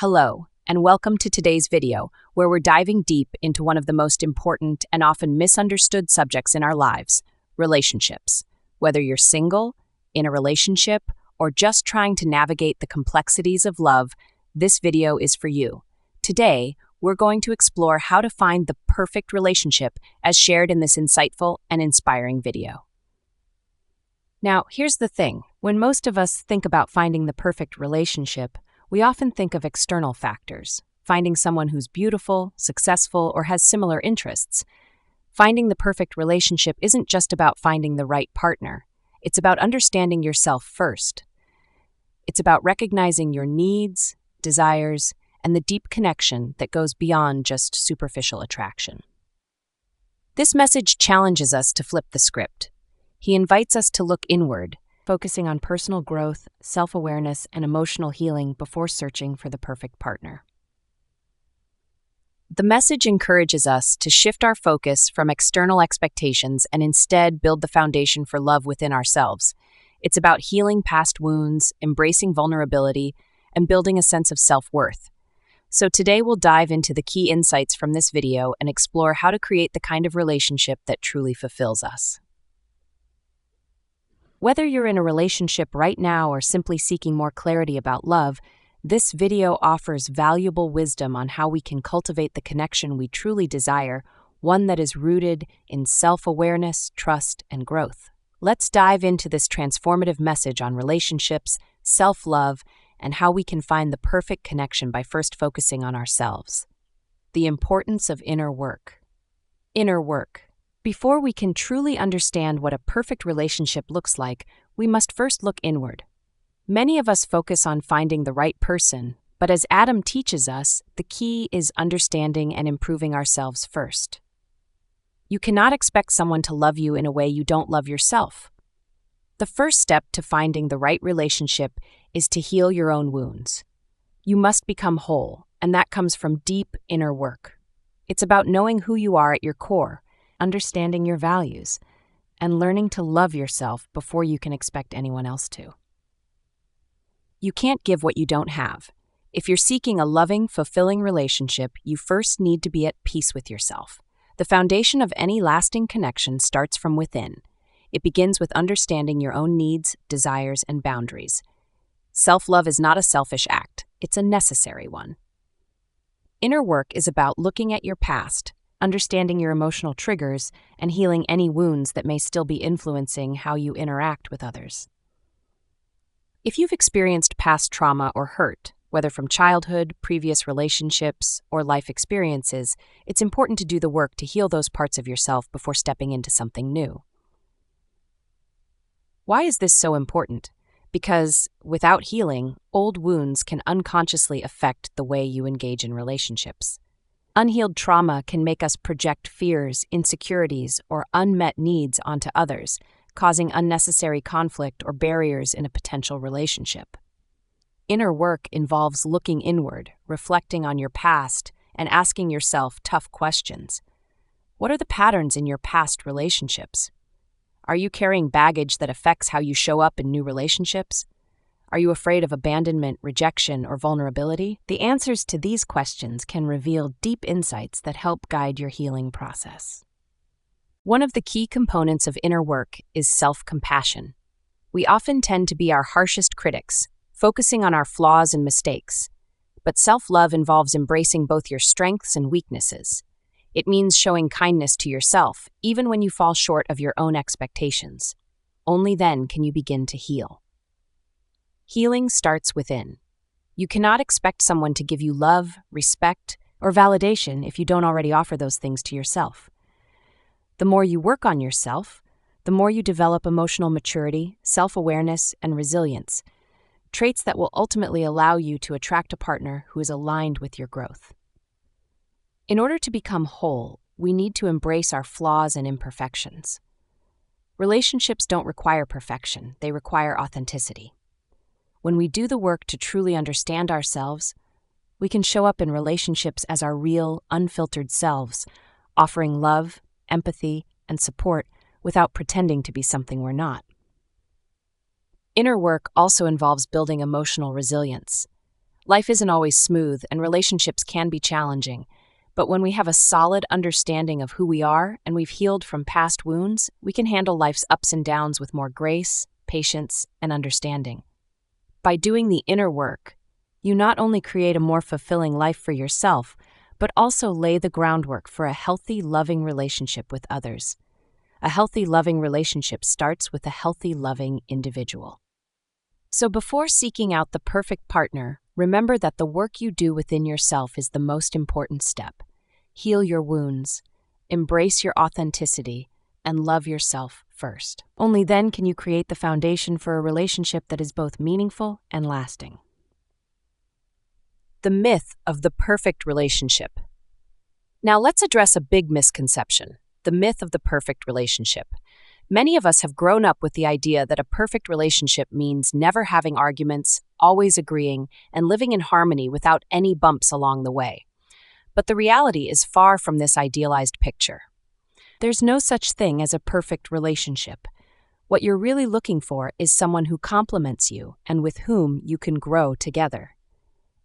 Hello, and welcome to today's video, where we're diving deep into one of the most important and often misunderstood subjects in our lives, relationships. Whether you're single, in a relationship, or just trying to navigate the complexities of love, this video is for you. Today, we're going to explore how to find the perfect relationship as shared in this insightful and inspiring video. Now, here's the thing. When most of us think about finding the perfect relationship, we often think of external factors, finding someone who's beautiful, successful, or has similar interests. Finding the perfect relationship isn't just about finding the right partner. It's about understanding yourself first. It's about recognizing your needs, desires, and the deep connection that goes beyond just superficial attraction. This message challenges us to flip the script. He invites us to look inward, focusing on personal growth, self-awareness, and emotional healing before searching for the perfect partner. The message encourages us to shift our focus from external expectations and instead build the foundation for love within ourselves. It's about healing past wounds, embracing vulnerability, and building a sense of self-worth. So today we'll dive into the key insights from this video and explore how to create the kind of relationship that truly fulfills us. Whether you're in a relationship right now or simply seeking more clarity about love, this video offers valuable wisdom on how we can cultivate the connection we truly desire, one that is rooted in self-awareness, trust, and growth. Let's dive into this transformative message on relationships, self-love, and how we can find the perfect connection by first focusing on ourselves. The importance of inner work. Inner work. Before we can truly understand what a perfect relationship looks like, we must first look inward. Many of us focus on finding the right person, but as Adam teaches us, the key is understanding and improving ourselves first. You cannot expect someone to love you in a way you don't love yourself. The first step to finding the right relationship is to heal your own wounds. You must become whole, and that comes from deep inner work. It's about knowing who you are at your core, understanding your values, and learning to love yourself before you can expect anyone else to. You can't give what you don't have. If you're seeking a loving, fulfilling relationship, you first need to be at peace with yourself. The foundation of any lasting connection starts from within. It begins with understanding your own needs, desires, and boundaries. Self-love is not a selfish act. It's a necessary one. Inner work is about looking at your past, understanding your emotional triggers, and healing any wounds that may still be influencing how you interact with others. If you've experienced past trauma or hurt, whether from childhood, previous relationships, or life experiences, it's important to do the work to heal those parts of yourself before stepping into something new. Why is this so important? Because without healing, old wounds can unconsciously affect the way you engage in relationships. Unhealed trauma can make us project fears, insecurities, or unmet needs onto others, causing unnecessary conflict or barriers in a potential relationship. Inner work involves looking inward, reflecting on your past, and asking yourself tough questions. What are the patterns in your past relationships? Are you carrying baggage that affects how you show up in new relationships? Are you afraid of abandonment, rejection, or vulnerability? The answers to these questions can reveal deep insights that help guide your healing process. One of the key components of inner work is self-compassion. We often tend to be our harshest critics, focusing on our flaws and mistakes. But self-love involves embracing both your strengths and weaknesses. It means showing kindness to yourself, even when you fall short of your own expectations. Only then can you begin to heal. Healing starts within. You cannot expect someone to give you love, respect, or validation if you don't already offer those things to yourself. The more you work on yourself, the more you develop emotional maturity, self-awareness, and resilience, traits that will ultimately allow you to attract a partner who is aligned with your growth. In order to become whole, we need to embrace our flaws and imperfections. Relationships don't require perfection, they require authenticity. When we do the work to truly understand ourselves, we can show up in relationships as our real, unfiltered selves, offering love, empathy, and support without pretending to be something we're not. Inner work also involves building emotional resilience. Life isn't always smooth, and relationships can be challenging. But when we have a solid understanding of who we are and we've healed from past wounds, we can handle life's ups and downs with more grace, patience, and understanding. By doing the inner work, you not only create a more fulfilling life for yourself, but also lay the groundwork for a healthy, loving relationship with others. A healthy, loving relationship starts with a healthy, loving individual. So before seeking out the perfect partner, remember that the work you do within yourself is the most important step. Heal your wounds, embrace your authenticity, and love yourself first. Only then can you create the foundation for a relationship that is both meaningful and lasting. The myth of the perfect relationship. Now let's address a big misconception, the myth of the perfect relationship. Many of us have grown up with the idea that a perfect relationship means never having arguments, always agreeing, and living in harmony without any bumps along the way. But the reality is far from this idealized picture. There's no such thing as a perfect relationship. What you're really looking for is someone who complements you and with whom you can grow together.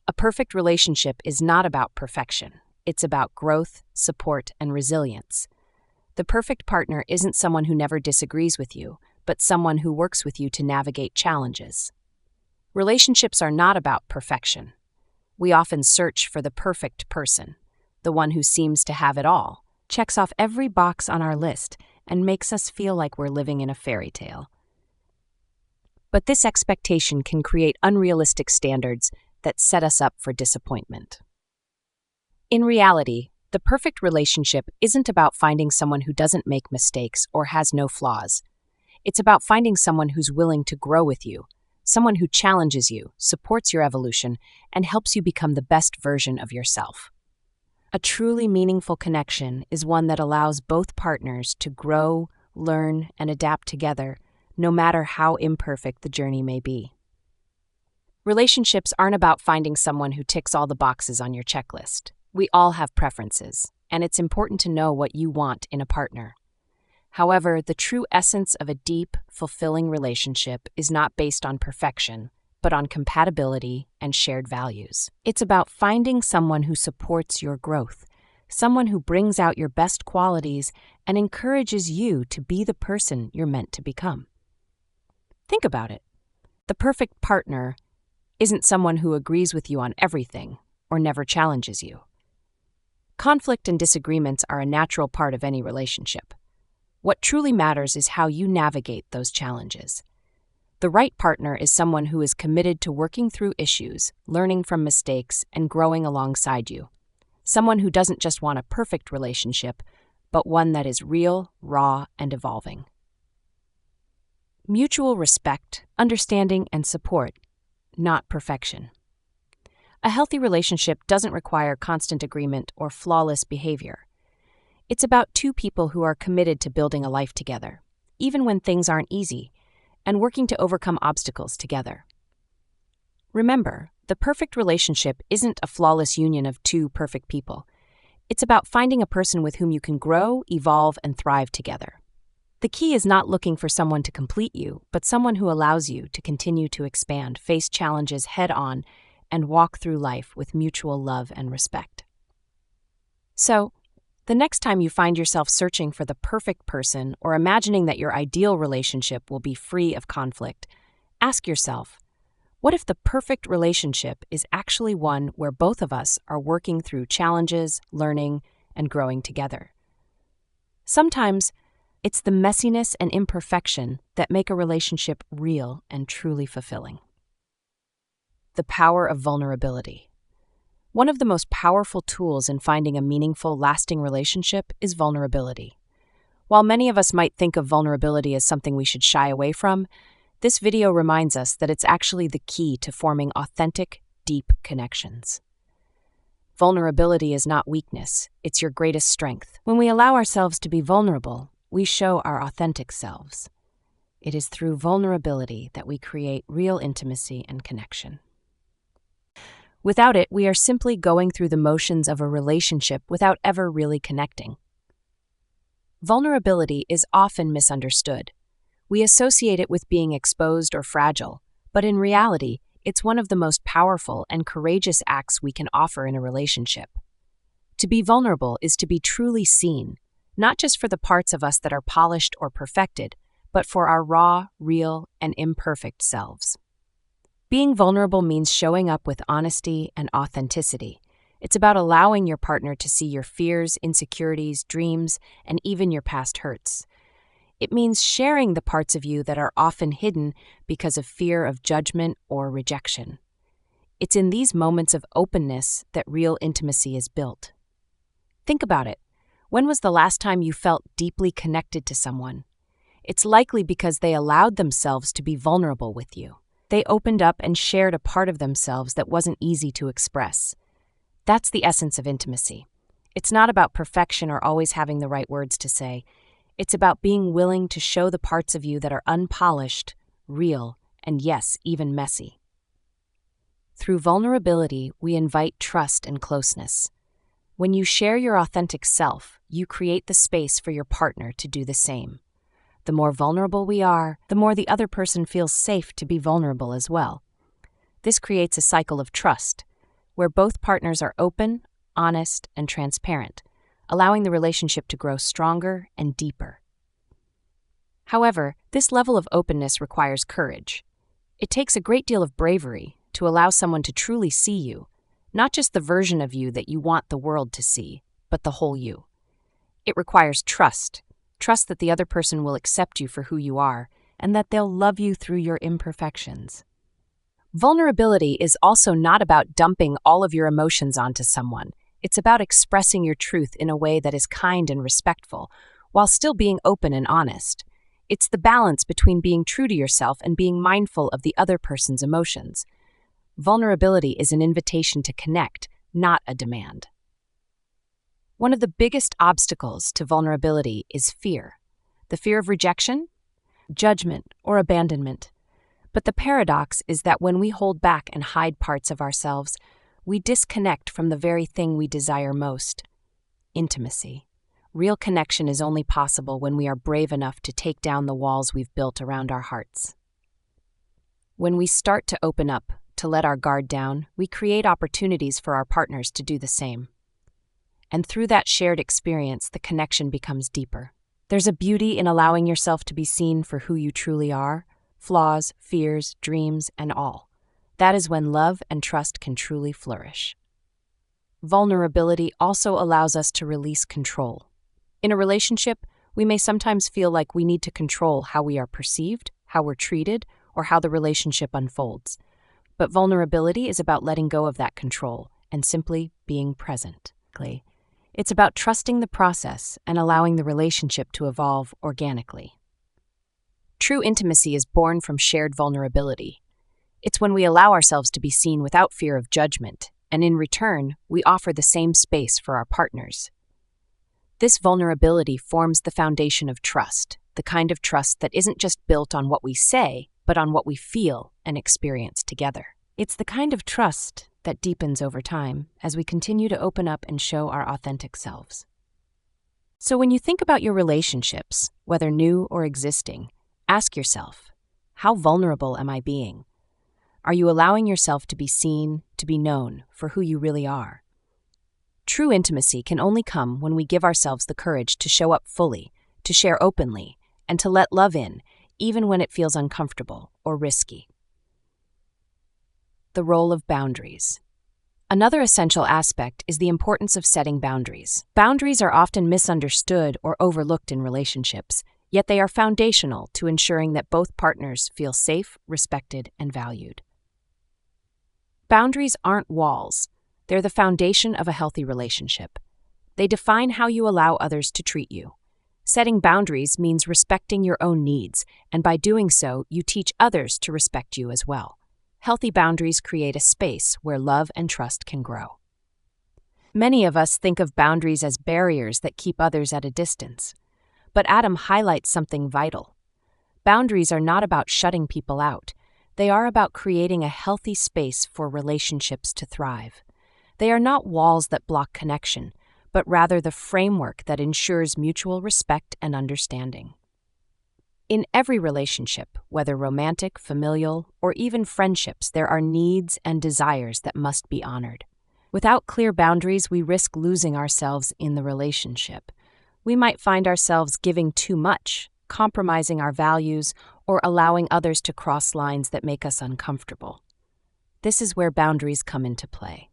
A perfect relationship is not about perfection. It's about growth, support, and resilience. The perfect partner isn't someone who never disagrees with you, but someone who works with you to navigate challenges. Relationships are not about perfection. We often search for the perfect person, the one who seems to have it all, checks off every box on our list, and makes us feel like we're living in a fairy tale. But this expectation can create unrealistic standards that set us up for disappointment. In reality, the perfect relationship isn't about finding someone who doesn't make mistakes or has no flaws. It's about finding someone who's willing to grow with you, someone who challenges you, supports your evolution, and helps you become the best version of yourself. A truly meaningful connection is one that allows both partners to grow, learn, and adapt together, no matter how imperfect the journey may be. Relationships aren't about finding someone who ticks all the boxes on your checklist. We all have preferences, and it's important to know what you want in a partner. However, the true essence of a deep, fulfilling relationship is not based on perfection, but on compatibility and shared values. It's about finding someone who supports your growth, someone who brings out your best qualities and encourages you to be the person you're meant to become. Think about it. The perfect partner isn't someone who agrees with you on everything or never challenges you. Conflict and disagreements are a natural part of any relationship. What truly matters is how you navigate those challenges. The right partner is someone who is committed to working through issues, learning from mistakes, and growing alongside you. Someone who doesn't just want a perfect relationship, but one that is real, raw, and evolving. Mutual respect, understanding, and support, not perfection. A healthy relationship doesn't require constant agreement or flawless behavior. It's about two people who are committed to building a life together, even when things aren't easy, and working to overcome obstacles together. Remember, the perfect relationship isn't a flawless union of two perfect people. It's about finding a person with whom you can grow, evolve, and thrive together. The key is not looking for someone to complete you, but someone who allows you to continue to expand, face challenges head-on, and walk through life with mutual love and respect. So, the next time you find yourself searching for the perfect person or imagining that your ideal relationship will be free of conflict, ask yourself, what if the perfect relationship is actually one where both of us are working through challenges, learning, and growing together? Sometimes, it's the messiness and imperfection that make a relationship real and truly fulfilling. The power of vulnerability. One of the most powerful tools in finding a meaningful, lasting relationship is vulnerability. While many of us might think of vulnerability as something we should shy away from, this video reminds us that it's actually the key to forming authentic, deep connections. Vulnerability is not weakness, it's your greatest strength. When we allow ourselves to be vulnerable, we show our authentic selves. It is through vulnerability that we create real intimacy and connection. Without it, we are simply going through the motions of a relationship without ever really connecting. Vulnerability is often misunderstood. We associate it with being exposed or fragile, but in reality, it's one of the most powerful and courageous acts we can offer in a relationship. To be vulnerable is to be truly seen, not just for the parts of us that are polished or perfected, but for our raw, real, and imperfect selves. Being vulnerable means showing up with honesty and authenticity. It's about allowing your partner to see your fears, insecurities, dreams, and even your past hurts. It means sharing the parts of you that are often hidden because of fear of judgment or rejection. It's in these moments of openness that real intimacy is built. Think about it. When was the last time you felt deeply connected to someone? It's likely because they allowed themselves to be vulnerable with you. They opened up and shared a part of themselves that wasn't easy to express. That's the essence of intimacy. It's not about perfection or always having the right words to say. It's about being willing to show the parts of you that are unpolished, real, and yes, even messy. Through vulnerability, we invite trust and closeness. When you share your authentic self, you create the space for your partner to do the same. The more vulnerable we are, the more the other person feels safe to be vulnerable as well. This creates a cycle of trust, where both partners are open, honest, and transparent, allowing the relationship to grow stronger and deeper. However, this level of openness requires courage. It takes a great deal of bravery to allow someone to truly see you, not just the version of you that you want the world to see, but the whole you. It requires trust that the other person will accept you for who you are, and that they'll love you through your imperfections. Vulnerability is also not about dumping all of your emotions onto someone. It's about expressing your truth in a way that is kind and respectful, while still being open and honest. It's the balance between being true to yourself and being mindful of the other person's emotions. Vulnerability is an invitation to connect, not a demand. One of the biggest obstacles to vulnerability is fear. The fear of rejection, judgment, or abandonment. But the paradox is that when we hold back and hide parts of ourselves, we disconnect from the very thing we desire most: intimacy. Real connection is only possible when we are brave enough to take down the walls we've built around our hearts. When we start to open up, to let our guard down, we create opportunities for our partners to do the same. And through that shared experience, the connection becomes deeper. There's a beauty in allowing yourself to be seen for who you truly are, flaws, fears, dreams, and all. That is when love and trust can truly flourish. Vulnerability also allows us to release control. In a relationship, we may sometimes feel like we need to control how we are perceived, how we're treated, or how the relationship unfolds. But vulnerability is about letting go of that control and simply being present. It's about trusting the process and allowing the relationship to evolve organically. True intimacy is born from shared vulnerability. It's when we allow ourselves to be seen without fear of judgment, and in return, we offer the same space for our partners. This vulnerability forms the foundation of trust, the kind of trust that isn't just built on what we say, but on what we feel and experience together. It's the kind of trust that deepens over time as we continue to open up and show our authentic selves. So when you think about your relationships, whether new or existing, ask yourself, how vulnerable am I being? Are you allowing yourself to be seen, to be known for who you really are? True intimacy can only come when we give ourselves the courage to show up fully, to share openly, and to let love in, even when it feels uncomfortable or risky. The role of boundaries. Another essential aspect is the importance of setting boundaries. Boundaries are often misunderstood or overlooked in relationships, yet they are foundational to ensuring that both partners feel safe, respected, and valued. Boundaries aren't walls. They're the foundation of a healthy relationship. They define how you allow others to treat you. Setting boundaries means respecting your own needs, and by doing so, you teach others to respect you as well. Healthy boundaries create a space where love and trust can grow. Many of us think of boundaries as barriers that keep others at a distance. But Adam highlights something vital. Boundaries are not about shutting people out. They are about creating a healthy space for relationships to thrive. They are not walls that block connection, but rather the framework that ensures mutual respect and understanding. In every relationship, whether romantic, familial, or even friendships, there are needs and desires that must be honored. Without clear boundaries, we risk losing ourselves in the relationship. We might find ourselves giving too much, compromising our values, or allowing others to cross lines that make us uncomfortable. This is where boundaries come into play.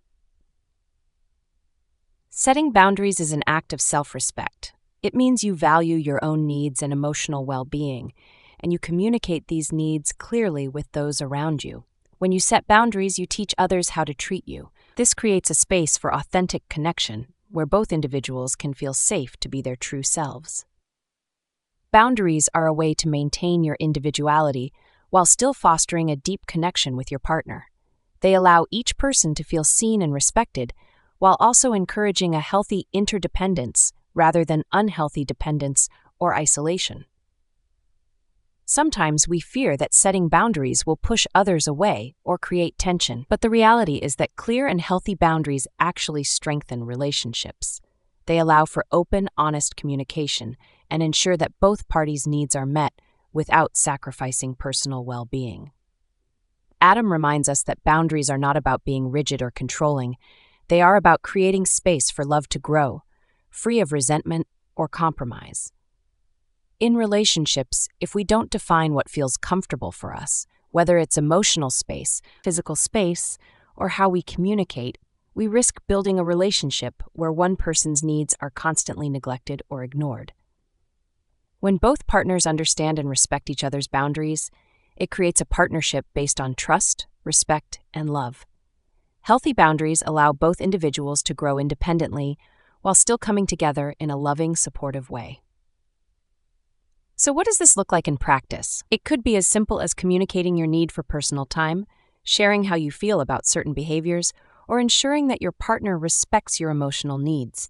Setting boundaries is an act of self-respect. It means you value your own needs and emotional well-being, and you communicate these needs clearly with those around you. When you set boundaries, you teach others how to treat you. This creates a space for authentic connection, where both individuals can feel safe to be their true selves. Boundaries are a way to maintain your individuality while still fostering a deep connection with your partner. They allow each person to feel seen and respected, while also encouraging a healthy interdependence rather than unhealthy dependence or isolation. Sometimes we fear that setting boundaries will push others away or create tension, but the reality is that clear and healthy boundaries actually strengthen relationships. They allow for open, honest communication and ensure that both parties' needs are met without sacrificing personal well-being. Adam reminds us that boundaries are not about being rigid or controlling. They are about creating space for love to grow, free of resentment or compromise. In relationships, if we don't define what feels comfortable for us, whether it's emotional space, physical space, or how we communicate, we risk building a relationship where one person's needs are constantly neglected or ignored. When both partners understand and respect each other's boundaries, it creates a partnership based on trust, respect, and love. Healthy boundaries allow both individuals to grow independently while still coming together in a loving, supportive way. So what does this look like in practice? It could be as simple as communicating your need for personal time, sharing how you feel about certain behaviors, or ensuring that your partner respects your emotional needs.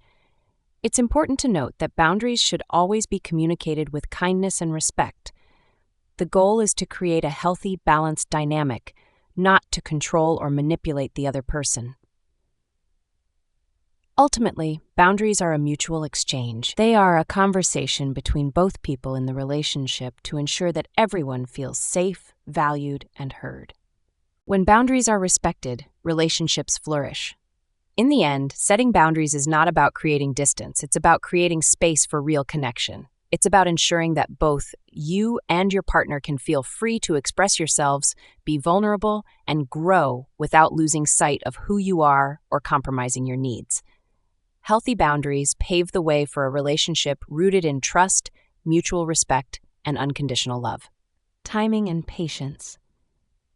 It's important to note that boundaries should always be communicated with kindness and respect. The goal is to create a healthy, balanced dynamic, not to control or manipulate the other person. Ultimately, boundaries are a mutual exchange. They are a conversation between both people in the relationship to ensure that everyone feels safe, valued, and heard. When boundaries are respected, relationships flourish. In the end, setting boundaries is not about creating distance. It's about creating space for real connection. It's about ensuring that both you and your partner can feel free to express yourselves, be vulnerable, and grow without losing sight of who you are or compromising your needs. Healthy boundaries pave the way for a relationship rooted in trust, mutual respect, and unconditional love. Timing and patience.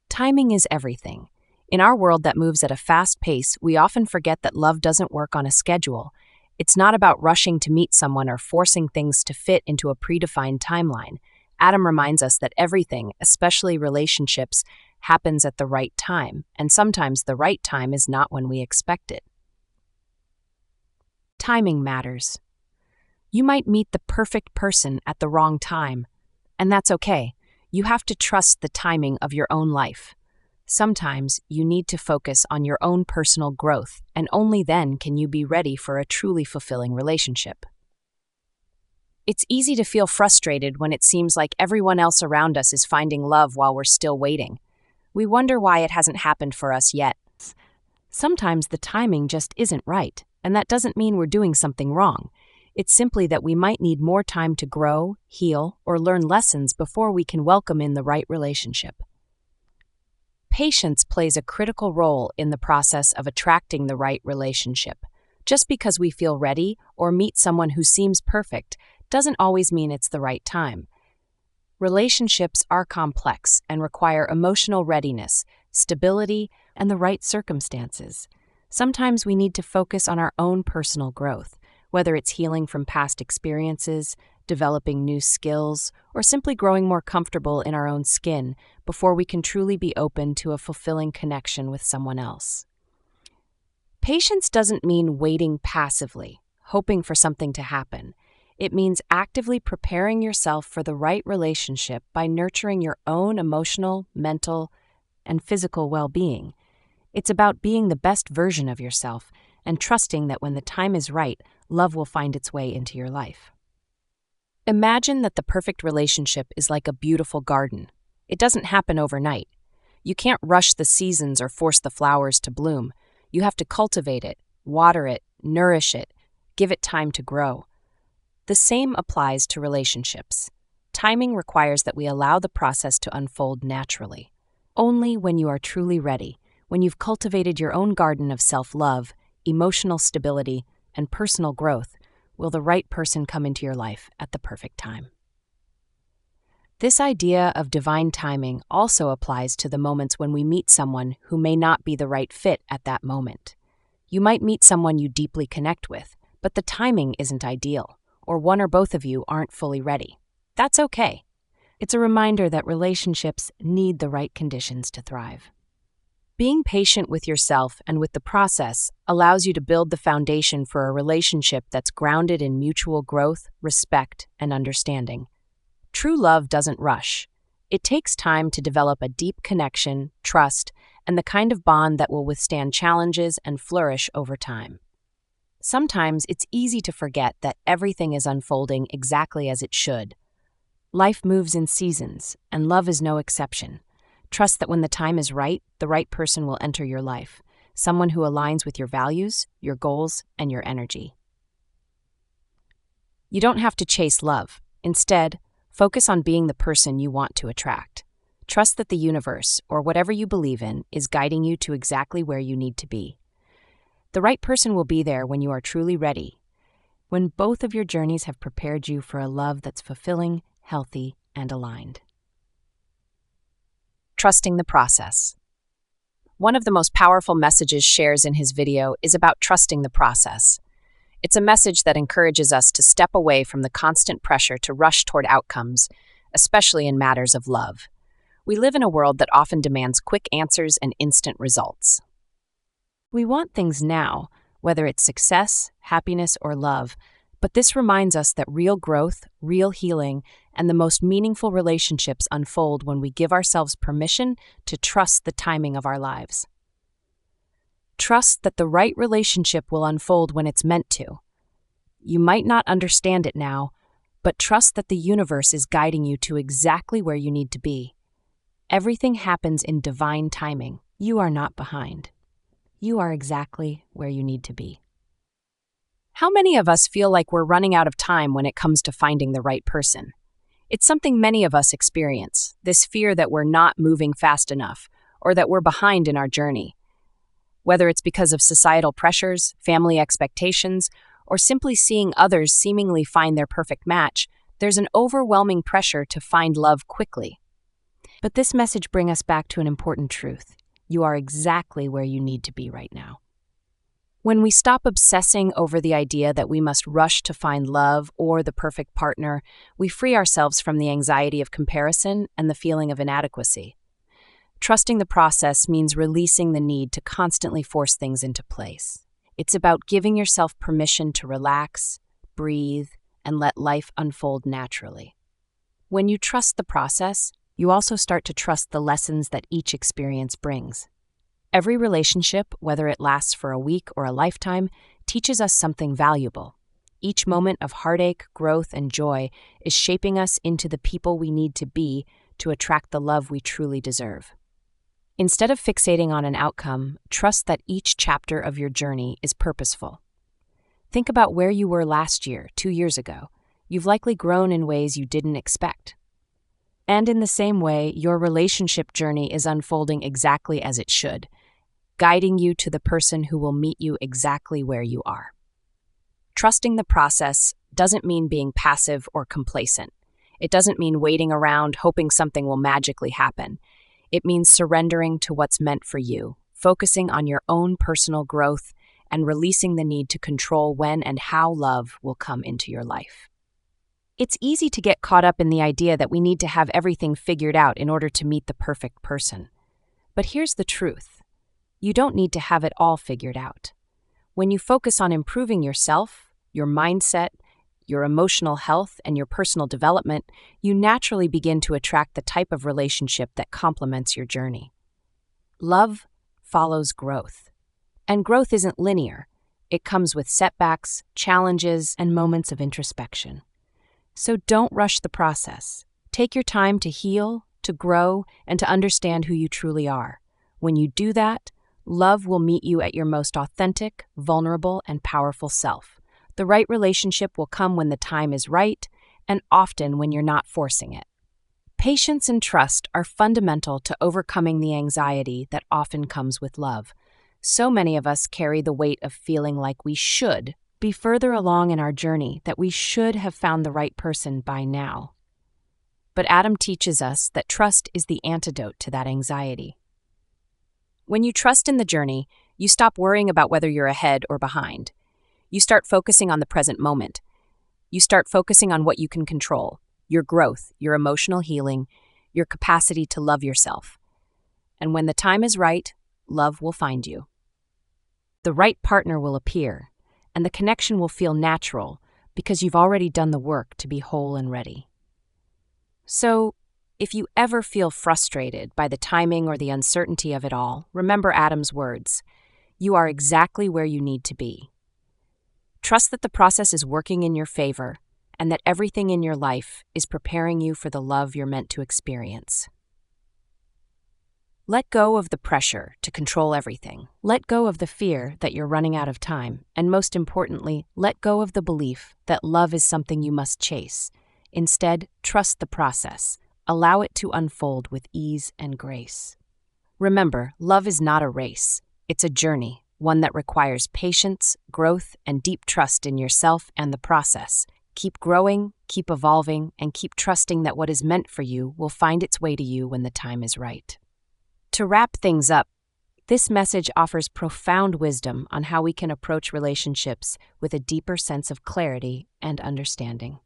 Timing is everything. In our world that moves at a fast pace, we often forget that love doesn't work on a schedule. It's not about rushing to meet someone or forcing things to fit into a predefined timeline. Adam reminds us that everything, especially relationships, happens at the right time, and sometimes the right time is not when we expect it. Timing matters. You might meet the perfect person at the wrong time, and that's okay. You have to trust the timing of your own life. Sometimes you need to focus on your own personal growth, and only then can you be ready for a truly fulfilling relationship. It's easy to feel frustrated when it seems like everyone else around us is finding love while we're still waiting. We wonder why it hasn't happened for us yet. Sometimes the timing just isn't right, and that doesn't mean we're doing something wrong. It's simply that we might need more time to grow, heal, or learn lessons before we can welcome in the right relationship. Patience plays a critical role in the process of attracting the right relationship. Just because we feel ready or meet someone who seems perfect doesn't always mean it's the right time. Relationships are complex and require emotional readiness, stability, and the right circumstances. Sometimes we need to focus on our own personal growth, whether it's healing from past experiences, developing new skills, or simply growing more comfortable in our own skin before we can truly be open to a fulfilling connection with someone else. Patience doesn't mean waiting passively, hoping for something to happen. It means actively preparing yourself for the right relationship by nurturing your own emotional, mental, and physical well-being. It's about being the best version of yourself and trusting that when the time is right, love will find its way into your life. Imagine that the perfect relationship is like a beautiful garden. It doesn't happen overnight. You can't rush the seasons or force the flowers to bloom. You have to cultivate it, water it, nourish it, give it time to grow. The same applies to relationships. Timing requires that we allow the process to unfold naturally. Only when you are truly ready, when you've cultivated your own garden of self-love, emotional stability, and personal growth, will the right person come into your life at the perfect time. This idea of divine timing also applies to the moments when we meet someone who may not be the right fit at that moment. You might meet someone you deeply connect with, but the timing isn't ideal, or one or both of you aren't fully ready. That's okay. It's a reminder that relationships need the right conditions to thrive. Being patient with yourself and with the process allows you to build the foundation for a relationship that's grounded in mutual growth, respect, and understanding. True love doesn't rush. It takes time to develop a deep connection, trust, and the kind of bond that will withstand challenges and flourish over time. Sometimes it's easy to forget that everything is unfolding exactly as it should. Life moves in seasons, and love is no exception. Trust that when the time is right, the right person will enter your life, someone who aligns with your values, your goals, and your energy. You don't have to chase love. Instead, focus on being the person you want to attract. Trust that the universe, or whatever you believe in, is guiding you to exactly where you need to be. The right person will be there when you are truly ready, when both of your journeys have prepared you for a love that's fulfilling, healthy, and aligned. Trusting the process. One of the most powerful messages shares in his video is about trusting the process. It's a message that encourages us to step away from the constant pressure to rush toward outcomes, especially in matters of love. We live in a world that often demands quick answers and instant results. We want things now, whether it's success, happiness, or love, but this reminds us that real growth, real healing, and the most meaningful relationships unfold when we give ourselves permission to trust the timing of our lives. Trust that the right relationship will unfold when it's meant to. You might not understand it now, but trust that the universe is guiding you to exactly where you need to be. Everything happens in divine timing. You are not behind. You are exactly where you need to be. How many of us feel like we're running out of time when it comes to finding the right person? It's something many of us experience, this fear that we're not moving fast enough, or that we're behind in our journey. Whether it's because of societal pressures, family expectations, or simply seeing others seemingly find their perfect match, there's an overwhelming pressure to find love quickly. But this message brings us back to an important truth. You are exactly where you need to be right now. When we stop obsessing over the idea that we must rush to find love or the perfect partner, we free ourselves from the anxiety of comparison and the feeling of inadequacy. Trusting the process means releasing the need to constantly force things into place. It's about giving yourself permission to relax, breathe, and let life unfold naturally. When you trust the process, you also start to trust the lessons that each experience brings. Every relationship, whether it lasts for a week or a lifetime, teaches us something valuable. Each moment of heartache, growth, and joy is shaping us into the people we need to be to attract the love we truly deserve. Instead of fixating on an outcome, trust that each chapter of your journey is purposeful. Think about where you were last year, 2 years ago. You've likely grown in ways you didn't expect. And in the same way, your relationship journey is unfolding exactly as it should, guiding you to the person who will meet you exactly where you are. Trusting the process doesn't mean being passive or complacent. It doesn't mean waiting around hoping something will magically happen. It means surrendering to what's meant for you, focusing on your own personal growth, and releasing the need to control when and how love will come into your life. It's easy to get caught up in the idea that we need to have everything figured out in order to meet the perfect person. But here's the truth. You don't need to have it all figured out. When you focus on improving yourself, your mindset, your emotional health, and your personal development, you naturally begin to attract the type of relationship that complements your journey. Love follows growth. And growth isn't linear. It comes with setbacks, challenges, and moments of introspection. So don't rush the process. Take your time to heal, to grow, and to understand who you truly are. When you do that, love will meet you at your most authentic, vulnerable, and powerful self. The right relationship will come when the time is right, and often when you're not forcing it. Patience and trust are fundamental to overcoming the anxiety that often comes with love. So many of us carry the weight of feeling like we should be further along in our journey, that we should have found the right person by now. But Adam teaches us that trust is the antidote to that anxiety. When you trust in the journey, you stop worrying about whether you're ahead or behind. You start focusing on the present moment. You start focusing on what you can control: your growth, your emotional healing, your capacity to love yourself. And when the time is right, love will find you. The right partner will appear, and the connection will feel natural because you've already done the work to be whole and ready. So, if you ever feel frustrated by the timing or the uncertainty of it all, remember Adam's words: you are exactly where you need to be. Trust that the process is working in your favor, and that everything in your life is preparing you for the love you're meant to experience. Let go of the pressure to control everything. Let go of the fear that you're running out of time. And most importantly, let go of the belief that love is something you must chase. Instead, trust the process. Allow it to unfold with ease and grace. Remember, love is not a race. It's a journey, one that requires patience, growth, and deep trust in yourself and the process. Keep growing, keep evolving, and keep trusting that what is meant for you will find its way to you when the time is right. To wrap things up, this message offers profound wisdom on how we can approach relationships with a deeper sense of clarity and understanding.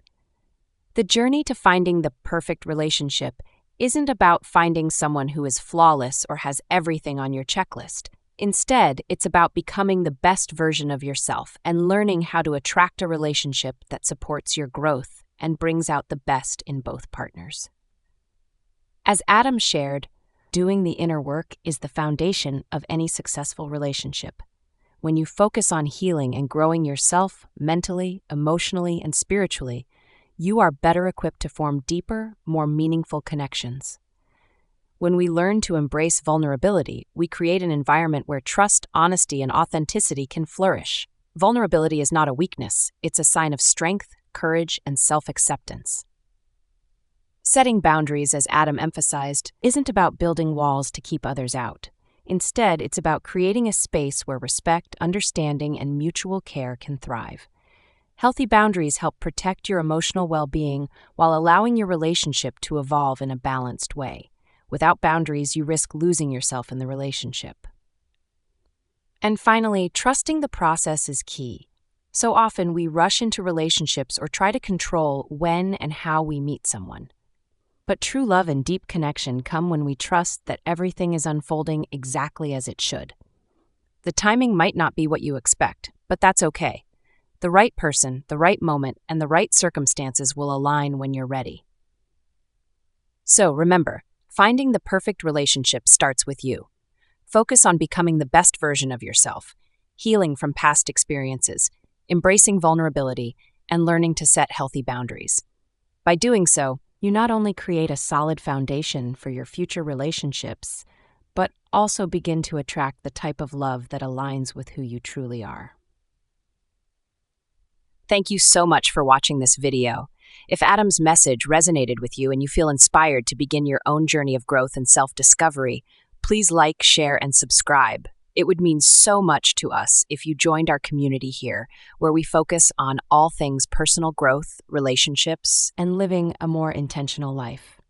The journey to finding the perfect relationship isn't about finding someone who is flawless or has everything on your checklist. Instead, it's about becoming the best version of yourself and learning how to attract a relationship that supports your growth and brings out the best in both partners. As Adam shared, doing the inner work is the foundation of any successful relationship. When you focus on healing and growing yourself mentally, emotionally, and spiritually, you are better equipped to form deeper, more meaningful connections. When we learn to embrace vulnerability, we create an environment where trust, honesty, and authenticity can flourish. Vulnerability is not a weakness, it's a sign of strength, courage, and self-acceptance. Setting boundaries, as Adam emphasized, isn't about building walls to keep others out. Instead, it's about creating a space where respect, understanding, and mutual care can thrive. Healthy boundaries help protect your emotional well-being while allowing your relationship to evolve in a balanced way. Without boundaries, you risk losing yourself in the relationship. And finally, trusting the process is key. So often we rush into relationships or try to control when and how we meet someone. But true love and deep connection come when we trust that everything is unfolding exactly as it should. The timing might not be what you expect, but that's okay. The right person, the right moment, and the right circumstances will align when you're ready. So remember, finding the perfect relationship starts with you. Focus on becoming the best version of yourself, healing from past experiences, embracing vulnerability, and learning to set healthy boundaries. By doing so, you not only create a solid foundation for your future relationships, but also begin to attract the type of love that aligns with who you truly are. Thank you so much for watching this video. If Adam's message resonated with you and you feel inspired to begin your own journey of growth and self-discovery, please like, share, and subscribe. It would mean so much to us if you joined our community here, where we focus on all things personal growth, relationships, and living a more intentional life.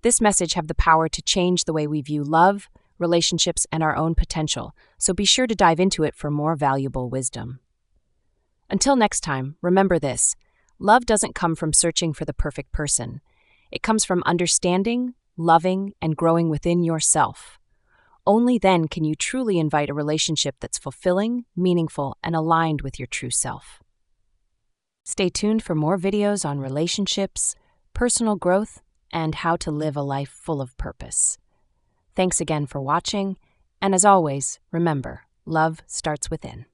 This message has the power to change the way we view love, relationships, and our own potential, so be sure to dive into it for more valuable wisdom. Until next time, remember this: love doesn't come from searching for the perfect person. It comes from understanding, loving, and growing within yourself. Only then can you truly invite a relationship that's fulfilling, meaningful, and aligned with your true self. Stay tuned for more videos on relationships, personal growth, and how to live a life full of purpose. Thanks again for watching, and as always, remember, love starts within.